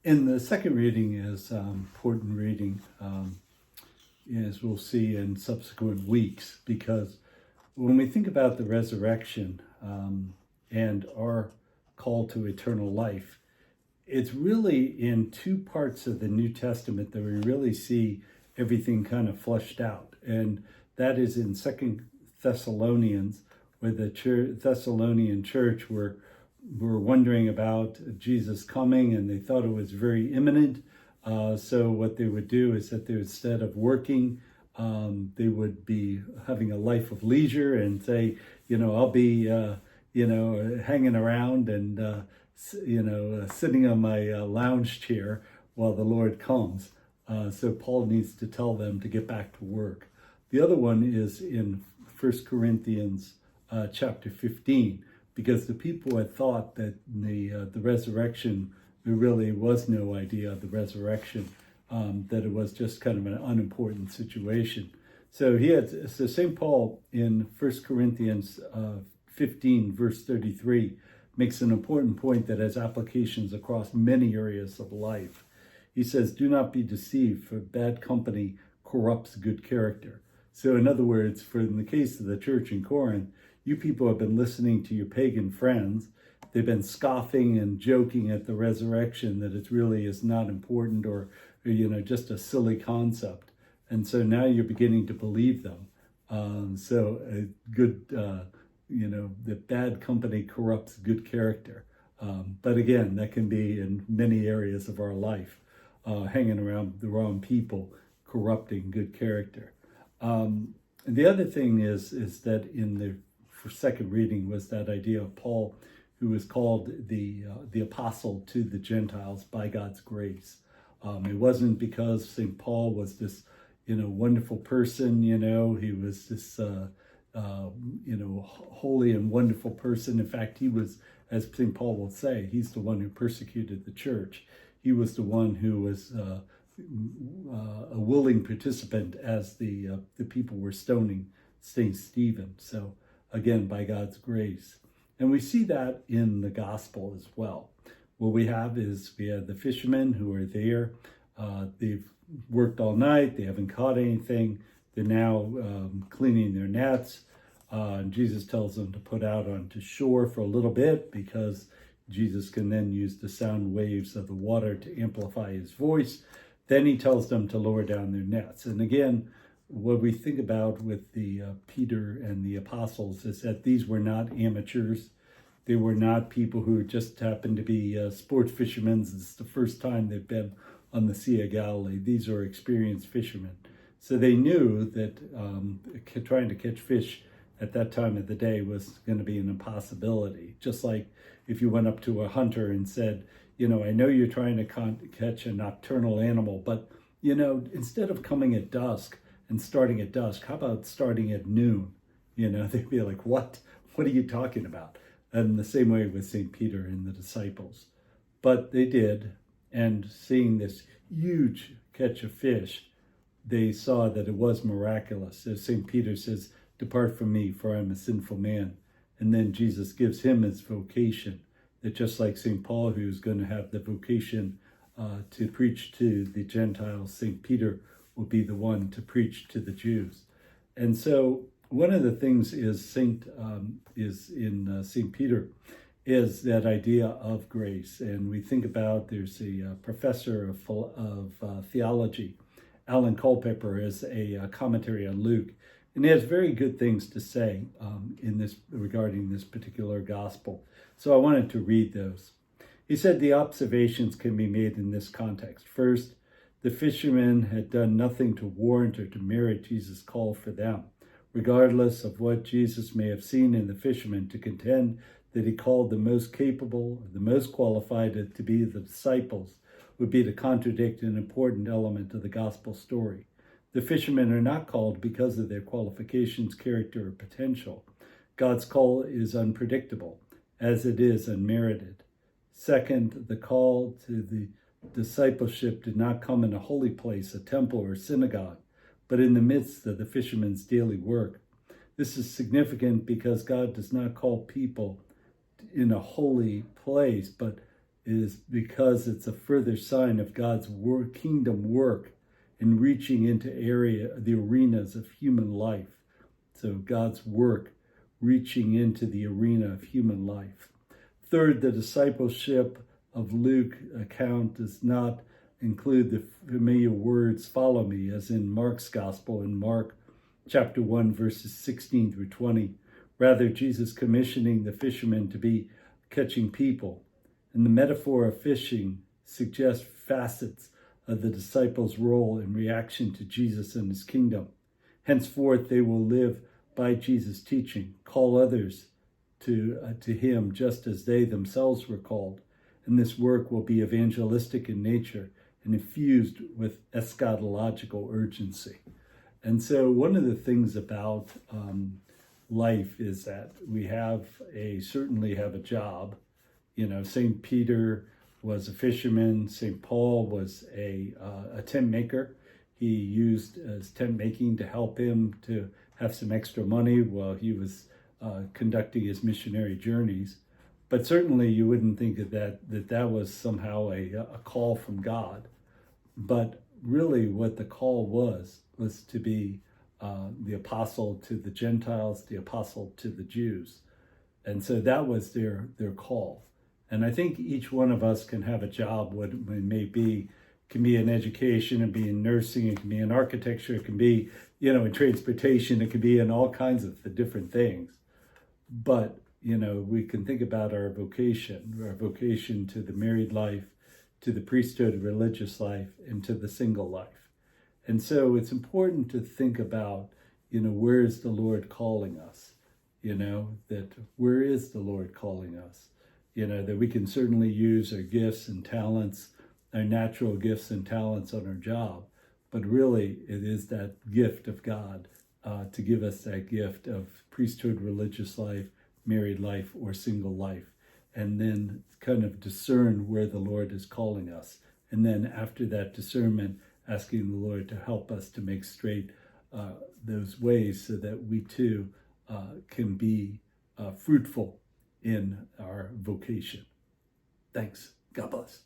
And the second reading is important reading, as we'll see in subsequent weeks, because when we think about the resurrection and our call to eternal life, it's really in two parts of the New Testament that we really see everything kind of fleshed out. And that is in Second Thessalonians, where the Thessalonian church were wondering about Jesus coming, and they thought it was very imminent. So what they would do is that they, instead of working, they would be having a life of leisure and say, I'll be, hanging around and, sitting on my lounge chair while the Lord comes. So Paul needs to tell them to get back to work. The other one is in 1 Corinthians chapter 15, because the people had thought that the resurrection, there really was no idea of the resurrection, that it was just kind of an unimportant situation. So St. Paul in 1 Corinthians 15, verse 33, makes an important point that has applications across many areas of life. He says, "Do not be deceived, for bad company corrupts good character." So in other words, in the case of the church in Corinth, you people have been listening to your pagan friends. They've been scoffing and joking at the resurrection, that it really is not important, or just a silly concept. And so now you're beginning to believe them. So a good, that bad company corrupts good character. But again, that can be in many areas of our life, hanging around the wrong people, corrupting good character. The other thing is that in the second reading was that idea of Paul, who was called the apostle to the Gentiles by God's grace. It wasn't because St. Paul was this, wonderful person, he was this, holy and wonderful person. In fact, he was, as St. Paul will say, he's the one who persecuted the church. He was the one who was a willing participant as the people were stoning St. Stephen. So again, by God's grace. And we see that in the gospel as well. What we have the fishermen who are there. They've worked all night. They haven't caught anything. They're now cleaning their nets. Jesus tells them to put out onto shore for a little bit, because Jesus can then use the sound waves of the water to amplify his voice. Then he tells them to lower down their nets. And again, what we think about with the Peter and the apostles is that these were not amateurs. They were not people who just happened to be sports fishermen. It's the first time they've been on the Sea of Galilee. These are experienced fishermen. So they knew that trying to catch fish at that time of the day was going to be an impossibility. Just like if you went up to a hunter and said, I know you're trying to catch a nocturnal animal, but, instead of coming at dusk and starting at dusk, how about starting at noon? They'd be like, what? What are you talking about? And the same way with St. Peter and the disciples. But they did, and seeing this huge catch of fish, they saw that it was miraculous. As St. Peter says, "Depart from me, for I am a sinful man." And then Jesus gives him his vocation, that just like St. Paul, who's going to have the vocation to preach to the Gentiles, St. Peter will be the one to preach to the Jews. And so one of the things is in St. Peter is that idea of grace. And we think about, there's a professor of theology, Alan Culpepper, has a commentary on Luke, and he has very good things to say regarding this particular gospel. So I wanted to read those. He said the observations can be made in this context. First, the fishermen had done nothing to warrant or to merit Jesus' call for them, regardless of what Jesus may have seen in the fishermen. To contend that he called the most capable, the most qualified to be the disciples, would be to contradict an important element of the gospel story. The fishermen are not called because of their qualifications, character, or potential. God's call is unpredictable, as it is unmerited. Second, the call to the discipleship did not come in a holy place, a temple or synagogue, but in the midst of the fishermen's daily work. This is significant because God does not call people in a holy place, but is because it's a further sign of God's kingdom work in reaching into the arenas of human life. So God's work reaching into the arena of human life. Third, the discipleship of Luke account does not include the familiar words, follow me, as in Mark's gospel in Mark chapter 1, verses 16 through 20. Rather, Jesus commissioning the fishermen to be catching people. And the metaphor of fishing suggests facets of the disciples' role in reaction to Jesus and his kingdom. Henceforth, they will live by Jesus' teaching, call others to him just as they themselves were called. And this work will be evangelistic in nature and infused with eschatological urgency. And so one of the things about life is that we certainly have a job. You know, St. Peter was a fisherman. St. Paul was a tent maker. He used his tent making to help him to have some extra money while he was conducting his missionary journeys. But certainly you wouldn't think of that was somehow a call from God. But really what the call was to be the apostle to the Gentiles, the apostle to the Jews. And so that was their call. And I think each one of us can have a job, what it may be. It can be in education, it can be in nursing, it can be in architecture, it can be, in transportation, it can be in all kinds of different things. But, we can think about our vocation to the married life, to the priesthood religious life, and to the single life. And so it's important to think about, where is the Lord calling us? That where is the Lord calling us? That we can certainly use our gifts and talents, our natural gifts and talents on our job. But really, it is that gift of God to give us that gift of priesthood, religious life, married life, or single life. And then kind of discern where the Lord is calling us. And then after that discernment, asking the Lord to help us to make straight those ways so that we too can be fruitful in our vocation. Thanks. God bless.